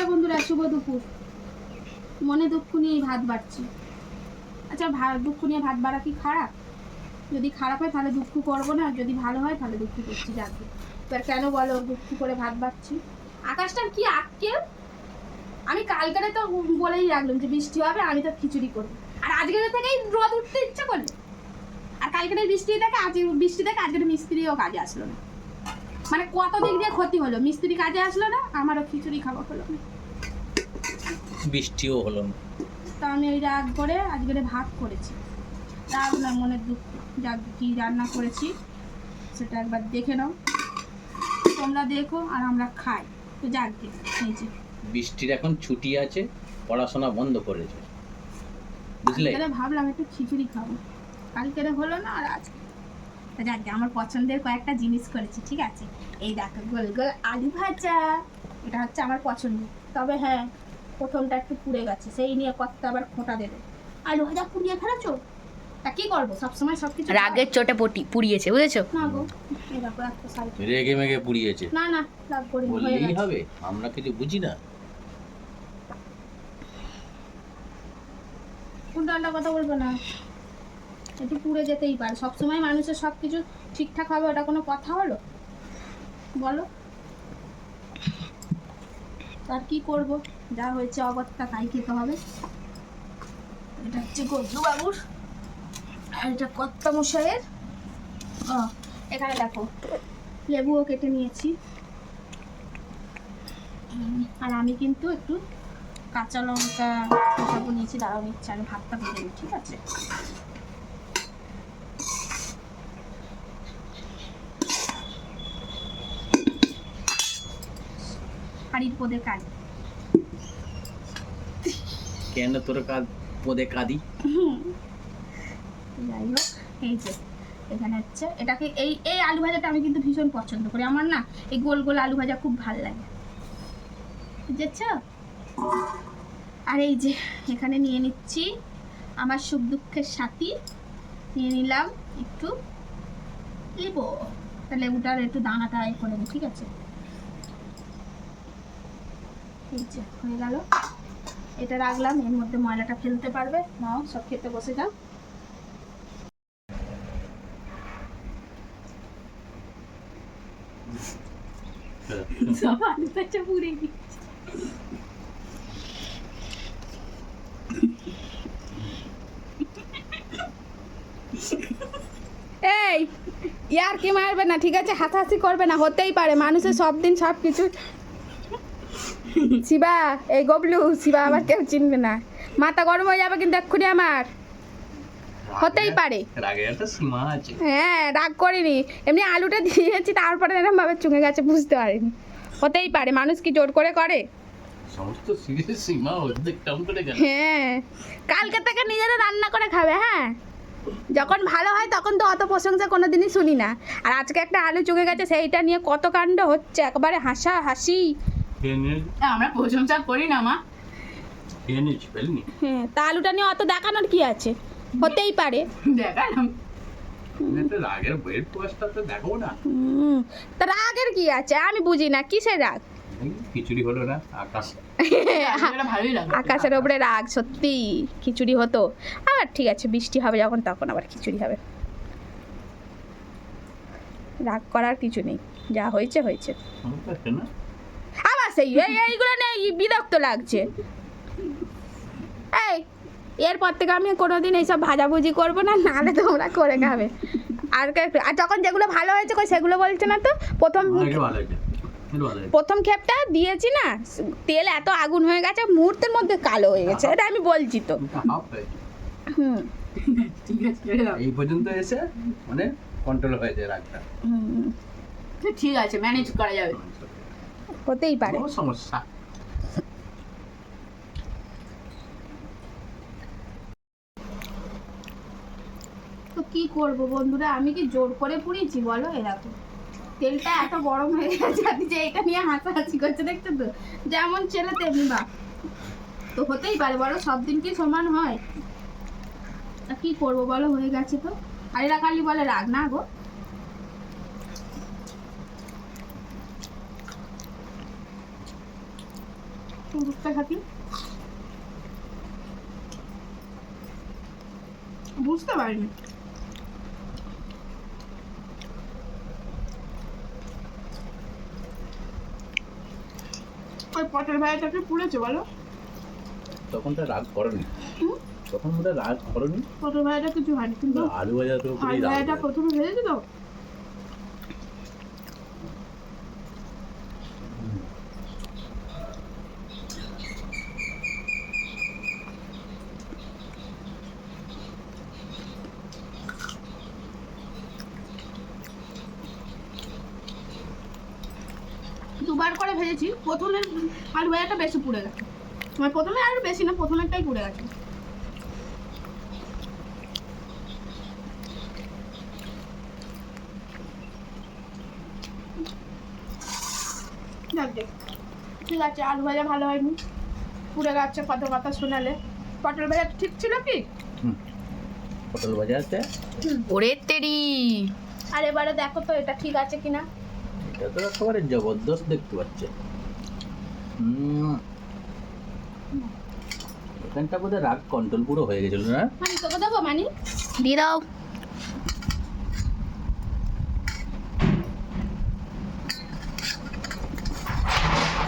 Hello বন্ধুরা, শুভ দুপুর। মনে দুঃখ নিয়ে ভাত বাড়ছি। আচ্ছা, দুঃখ নিয়ে ভাত বাড়া কি খারাপ? যদি খারাপ হয় তাহলে দুঃখ করবো না, যদি ভালো হয় তাহলে দুঃখ করছি। যাকে এবার কেন বলো দুঃখ করে ভাত বাড়ছি? আকাশটার কি আজকে, আমি কালকেরে তো বলেই রাখলাম যে বৃষ্টি হবে, আমি তো খিচুড়ি করবো। আর আজকের থেকেই রোদ উঠতে ইচ্ছা করলো। আর কালকের বৃষ্টি দেখে আজ বৃষ্টি দেখে আজকের মিস্ত্রিও কাজে আসলো না। মানে কত দিক দিয়ে ক্ষতি হলো, মিস্ত্রি কাজে আসলো না, আমারও খিচুড়ি খাওয়া হলো না, বৃষ্টিও হলো না। তো আমি ওই রাগ করে আজকের ভাত করেছি। রাগ না, মনের দুঃখ। যা কি রান্না করেছি সেটা একবার দেখে নাও, তোমরা দেখো আর আমরা খাই। তো যাক গে, এই যে বৃষ্টির এখন ছুটি আছে, পড়াশোনা বন্ধ করেছে, বুঝলে? ভাবলাম একটু খিচুড়ি খাবো, কালকের হলো না আর আজকে। তো যাক গে, আমার পছন্দের কয়েকটা জিনিস করেছি, ঠিক আছে? এই দেখো, গোল গোল আলু ভাজা, এটা হচ্ছে আমার পছন্দ। তবে হ্যাঁ, প্রথমটা একটু পুড়ে গেছে, সেই নিয়ে কত আবার খোঁটা দেবে। আলু ভাজা পুড়িয়ে ফেলেছো, তা কি করবো? সবসময় সবকিছু রাগের চোটে পুড়িয়েছে, বুঝেছো? না গো, এই দেখো একটা সাইড। রেগে মেগে পুড়িয়েছে। না না, রাগ করি না, হয়ে বললেই গেছে। হবে, আমরা কিছু বুঝি না। উল্টা কথা বলবো না, একটু পুড়ে যেতেই পারে। সবসময় মানুষের সব কিছু ঠিকঠাক হবে, ওটা কোনো কথা হলো? বলো। আর কি করব, যা হয়েছে অগত্যা তাই খেতে হবে। এটা হচ্ছে গদ্দু বাবুর, আর এটা কর্তা মশাইয়ের। এখানে দেখো লেবুও কেটে নিয়েছি। আর আমি কিন্তু একটু কাঁচা লঙ্কা সব নিয়েছি। দাঁড়াও নিচ্ছি, আমি ভাতটা ভেজে নিই, ঠিক আছে? হাড়ির পদে কাজ কেন তোর পদে কাঁদি? যাই হোক, এই যে এখানে হচ্ছে এটাকে, এই এই আলু ভাজাটা আমি কিন্তু ভীষণ পছন্দ করি। আমার না এই গোল গোল আলু ভাজা খুব ভালো লাগে, বুঝেছ? আর এই যে এখানে নিয়ে নিচ্ছি আমার সুখ দুঃখের সাথী, নিয়ে নিলাম একটু লেবু। তা লেবুটার একটু দানাটা করে নিই, ঠিক আছে? এই যে হয়ে গেল, এটা রাখলাম। এর মধ্যে ময়লাটা ফেলতে পারবে। নাও, সব খেতে বসে যাও। সব আলু ভাজা পুড়ে গেছে। এই ইয়ার কি মারবে না, ঠিক আছে? হাসাহাসি করবে না, হতেই পারে, মানুষের সব দিন সব কিছু। শিবা, এই গবলু, শিবা আবার কেউ চিনবে না, মাথা গরম হয়ে যাবে কিন্তু এক্ষুনি আমার। হতেই পারে, রাগের একটা সীমা আছে। হ্যাঁ, রাগ করিনি, এমনি আলুটা দিয়েছি, তারপরে এরকম ভাবে চুঙে গেছে, বুঝতে পারিনি। হতেই পারে, মানুষ কি জোর করে করে? সমস্ত সিরিয়াস সীমা অর্ধেক কেমন করে গেল। হ্যাঁ, কালকে থেকে নিজেরা রান্না করে খাবে। হ্যাঁ, যখন ভালো হয় তখন তো অত প্রশংসা কোনোদিনই শুনি না। আর আজকে একটা আলু চুকে গেছে, সেইটা নিয়ে কত কাণ্ড হচ্ছে, একবারে হাসা হাসি। আমরা প্রশংসা করি না মা। হ্যাঁ, তা আলুটা নিয়ে অত দেখানোর কি আছে? হতেই পারে। দেখালাম রাগের বইয়ের পোস্টটা তো দেখো না। তা রাগের কি আছে, আমি বুঝি না কিসের রাগ। খিচুড়ি হলো না, আকাশ ভালোই লাগে। আকাশের ওপরে রাগ, সত্যি খিচুড়ি হতো। আর ঠিক আছে, বৃষ্টি হবে যখন তখন আবার খিচুড়ি হবে। রাগ করার কিছু নেই, যা হয়েছে হয়েছে। আবার সেই এইগুলো নেই, বিরক্ত লাগছে। এই, এরপর থেকে আমি কোনোদিন এইসব ভাজাভুজি করবো না, নাহলে তোমরা করে খাবে। আর যখন যেগুলো ভালো হয়েছে কই সেগুলো বলছে না তো। প্রথম ক্ষেপটা দিয়েছি না, তেল এত আগুন হয়ে গেছে, মুহূর্তের মধ্যে কালো হয়ে গেছে, এটা আমি বলছি তো। এই পর্যন্ত এসে মানে কন্ট্রোল হয়ে যায় রাগটা। ঠিক আছে, ম্যানেজ করা যাবে। হতেই পারে। কোনো সমস্যা। তো কি করবো বন্ধুরা, আমি কি জোর করে পুড়িয়েছি বলো? এরকম তেলটা এত গরম হয়ে গেছে, আপনি যে এটা নিয়ে হাসাহাসি করছে, দেখছো তো? যেমন ছেলে তেমনি বাপ। তো হতেই পারে বলো, সব দিন কি সমান হয়? তা কি করবো বলো, হয়ে গেছে তো। আর এরা খালি বলে রাগ, না গো। দুধটা খাতি বুঝতে পারিনি। ওই পটের ভাইটাকে পুড়েছে বলো? তখন তো রাগ করেনি, হুম? তখন ওটা রাগ করেনি। পটের ভাইটা কিছু হয়নি, কিন্তু আলু ভাজা তো আলু ভাইটা প্রথমে ভেজেছি তো। দুবার করে ভেজেছি, প্রথমের আলু ভাজাটা বেশি পুড়ে গেছে, মানে প্রথমে আর বেশি না, প্রথমেরটাই পুড়ে গেছে। যাক গে, ঠিক আছে, আলু ভাজা ভালো হয়নি, পুড়ে গেছে, কত কথা শোনালে। পটল ভাজা ঠিক ছিল কি? পটল ভাজা আছে, ওরে তেরি, আর এবারে দেখো তো এটা ঠিক আছে কিনা। এটা তো একেবারে জবরদস্ত দেখতে পাচ্ছে। এখানটা বোধহয় রাগ কন্ট্রোল পুরো হয়ে গেছিল না? মানে তোকে দেবো মানি দিয়ে দাও।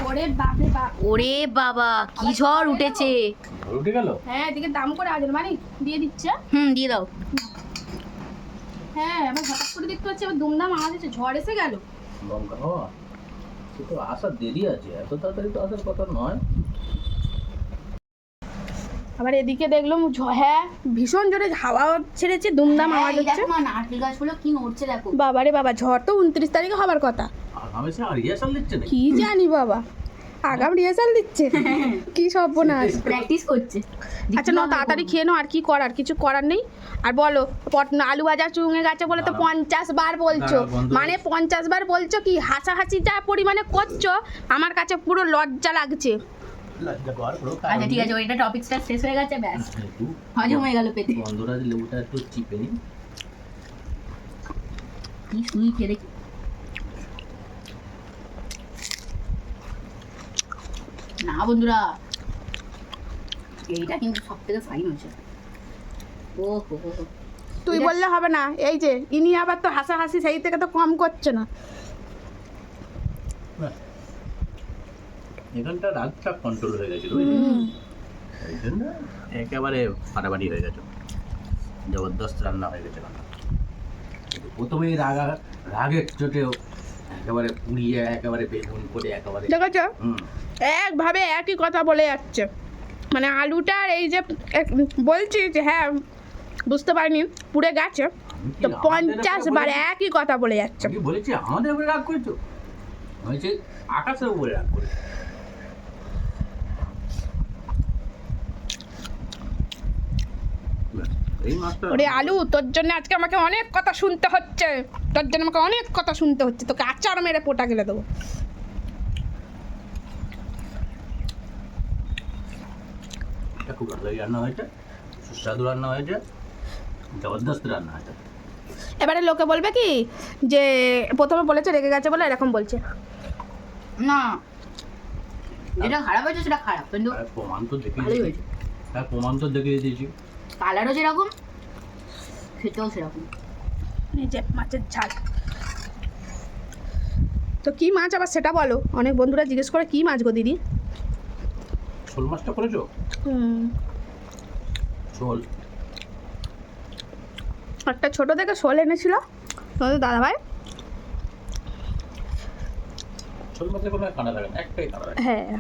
ওরে বাপরে বাপ, ওরে বাবা কি ঝড় উঠেছে। ঝড় উঠে গেল। হ্যাঁ এদিকে দাম করে আজ মানি দিয়ে দিচ্ছে। দিয়ে দাও। হ্যাঁ আবার হঠাৎ করে দেখতে পাচ্ছি আবার দুমদাম আওয়াজ হচ্ছে, ঝড় এসে গেল। লঙ্কা হওয়া সে তো আসার দেরি আছে, এত তাড়াতাড়ি তো আসার কথা নয়। আবার এদিকে দেখলাম হ্যাঁ ভীষণ জোরে হাওয়া ছেড়েছে, দুমদাম আওয়াজ হচ্ছে। দেখো নারকেল গাছগুলো কি নড়ছে দেখো। বাবারে বাবা, ঝড় তো 29 তারিখে হবার কথা। আগামী সে রিহার্সাল দিচ্ছে না? কি জানি বাবা, আগাম রিহার্সাল দিচ্ছে, কি সর্বনাশ। প্র্যাকটিস করছে। আচ্ছা নাও তাড়াতাড়ি খেয়ে নাও, আর কি করার, কিছু করার নেই। আর বলো আলু ভাজা চুঙে গেছে বলে তো 50 বার বলছো, দাঁড়াও, বন্ধ মানে 50 বার বলছো কি, হাসাহাসি যা পরিমাণে করছো আমার কাছে পুরো লজ্জা লাগছে। আচ্ছা ঠিক আছে, ওইটা টপিকটা শেষ হয়ে গেছে, ব্যাস হজম হয়ে গেল পেটে। বন্ধুরা লেবুটা একটু চিপে নিন। কি শুনি খেয়ে দেখি। না বন্ধুরা, এইটা কিন্তু সব থেকে ফাইন হয়েছে। ও হো হো হো। তুই বললে হবে না, এই যে ইনি আবার তো হাসাহাসি সেই থেকে তো কম করছে না। এখানটা রাগটা কন্ট্রোল হয়ে গেছিল, এই জন্য একেবারে ফাটাফাটি হয়ে গেছে, জবরদস্ত রান্না হয়ে গেছে রান্না। কিন্তু প্রথমেই রাগের চোটেও একেবারে পুড়িয়ে একেবারে বেগুন করে একেবারে। দেখেছো হুম, একভাবে একই কথা বলে যাচ্ছে, মানে আলুটার এই যে বলছি যে হ্যাঁ বুঝতে পারিনি পুড়ে গেছে, তো 50 বার একই কথা বলে যাচ্ছে। আমি বলেছি আমাদের উপরে রাগ করেছো, হয়েছে আকাশের উপরে রাগ করেছো। এই মাছটা ওরে আলু, তোর জন্য আজকে আমাকে অনেক কথা শুনতে হচ্ছে, তোর জন্য আমাকে অনেক কথা শুনতে হচ্ছে, তোকে আচার মেরে পোটা গেলে দেবো। এটা খুব ভালো রান্না হয়েছে, সুস্বাদু রান্না হয়েছে, জবরদস্ত রান্না হয়েছে। এবারে লোকে বলবে কি যে প্রথমে বলেছে রেগে গেছে বলে এরকম বলছে। না, যেটা খারাপ হয়েছে সেটা খারাপ, কিন্তু আর প্রমাণ তো দেখিয়ে ভালোই দিয়েছি, হয়েছে। তার প্রমাণ তো দেখিয়ে দিয়েছি। কালারও যেরকম, খেতেও সেরকম। এই যে মাছের ঝাল, তো কি মাছ আবার সেটা বলো, অনেক বন্ধুরা জিজ্ঞেস করে কি মাছ গো দিদি। শোল মাছটা করেছো? শোল একটা ছোট থেকে শোল এনেছিল তোমাদের দাদাভাই। শোল মাছের কোনো কাঁটা লাগে না, একটাই কাঁটা লাগে। হ্যাঁ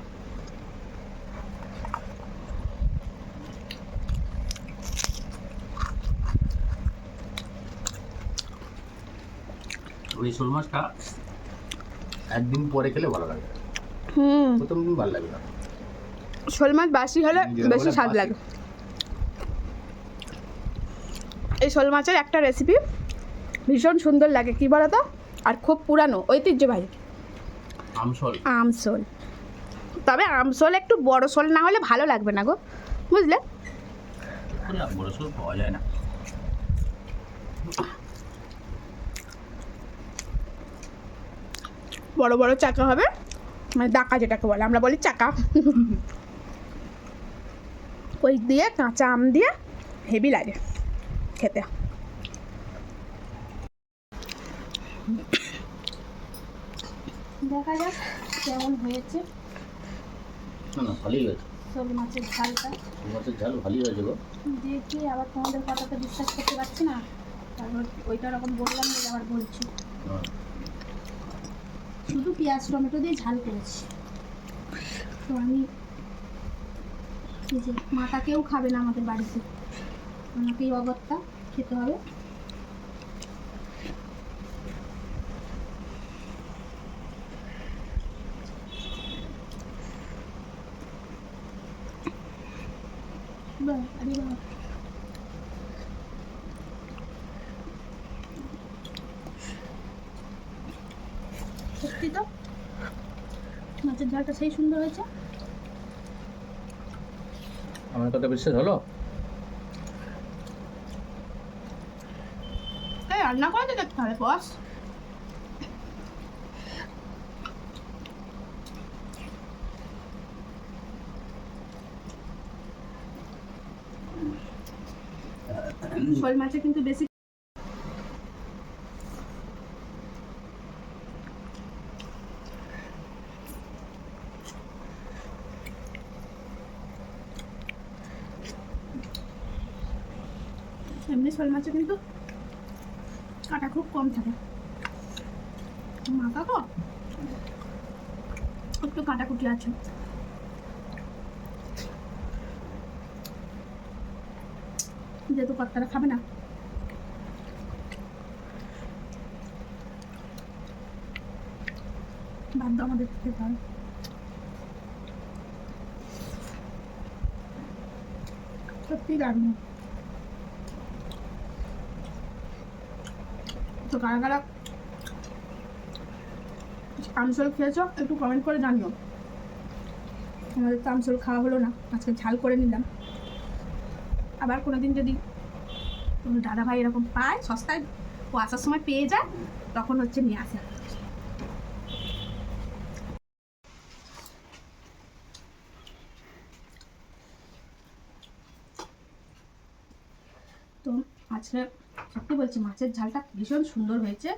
ওই শোল মাছটা একদিন পরে খেলে ভালো লাগে, প্রথম দিন ভালো লাগে না। শোল মাছ বাসি হলে বেশি স্বাদ লাগে। এই শোল মাছের একটা রেসিপি ভীষণ সুন্দর লাগে, কি বলো তো, আর খুব পুরানো ঐতিহ্যবাহী, আমশোল। আমশোল। তবে আমশোল একটু বড় শোল না হলে ভালো লাগবে না গো, বুঝলে। বড় শোল পাওয়া যায় না। বড় বড় চাকা হবে, মানে ডাকা যেটাকে বলে, আমরা বলি চাকা। ওই দিয়ে কাঁচা আম দিয়ে হেভি লাগে খেতে। দেখা যাক কেমন হয়েছে না ভালোই হয়েছে, শোল মাছের ঝালটা। মাছের ঝাল ভালোই হয়েছে গো। দেখি আবার তোমাদের কথাটা বিশ্বাস করতে পারছি না, তারপর ওইটা রকম বললাম বলে আবার বলছি। শুধু পেঁয়াজ টমেটো দিয়ে ঝাল করেছি। তো আমি এই যে মাথা কেউ খাবে না আমাদের বাড়িতে, আমাকেই অগত্যা খেতে হবে। বাহ, আরে বাহ। সত্যি তো মাছের ঝালটা সেই সুন্দর হয়েছে। আমার কথা বিশ্বাস হলো? এই রান্না করে তো দেখতে হবে বস। শোল মাছে কিন্তু বেশি এমনি শোল মাছে কিন্তু কাটা খুব কম থাকে, মাথা তো একটু কাটাকুটি আছে। যেহেতু কর্তারা খাবে না, বাধ্য আমাদের খেতে হবে। সত্যি দারুণ। তো কারা কারা আমসল খেয়েছো একটু কমেন্ট করে জানিও। আমাদের তো আমসল খাওয়া হলো না, আজকে ঝাল করে নিলাম। আবার কোনোদিন যদি কোনো দাদা ভাই এরকম পায় সস্তায়, ও আসার সময় পেয়ে যায়, তখন হচ্ছে নিয়ে আসে। তো আজকে সত্যি বলছি মাছের ঝালটা ভীষণ সুন্দর হয়েছে,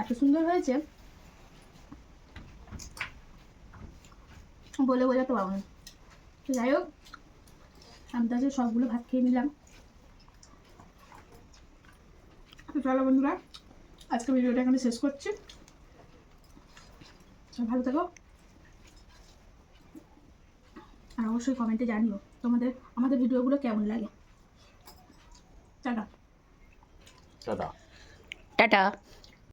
এত সুন্দর হয়েছে বলে বোঝাতে পারবো না। তো যাই হোক, আমি তো আজকে সবগুলো ভাত খেয়ে নিলাম। তো চলো বন্ধুরা, আজকে ভিডিওটা এখানে শেষ করছি। ভালো থেকো, আর অবশ্যই কমেন্টে জানিও তোমাদের আমাদের ভিডিওগুলো কেমন লাগে। টাটা। টাটা। টাটা।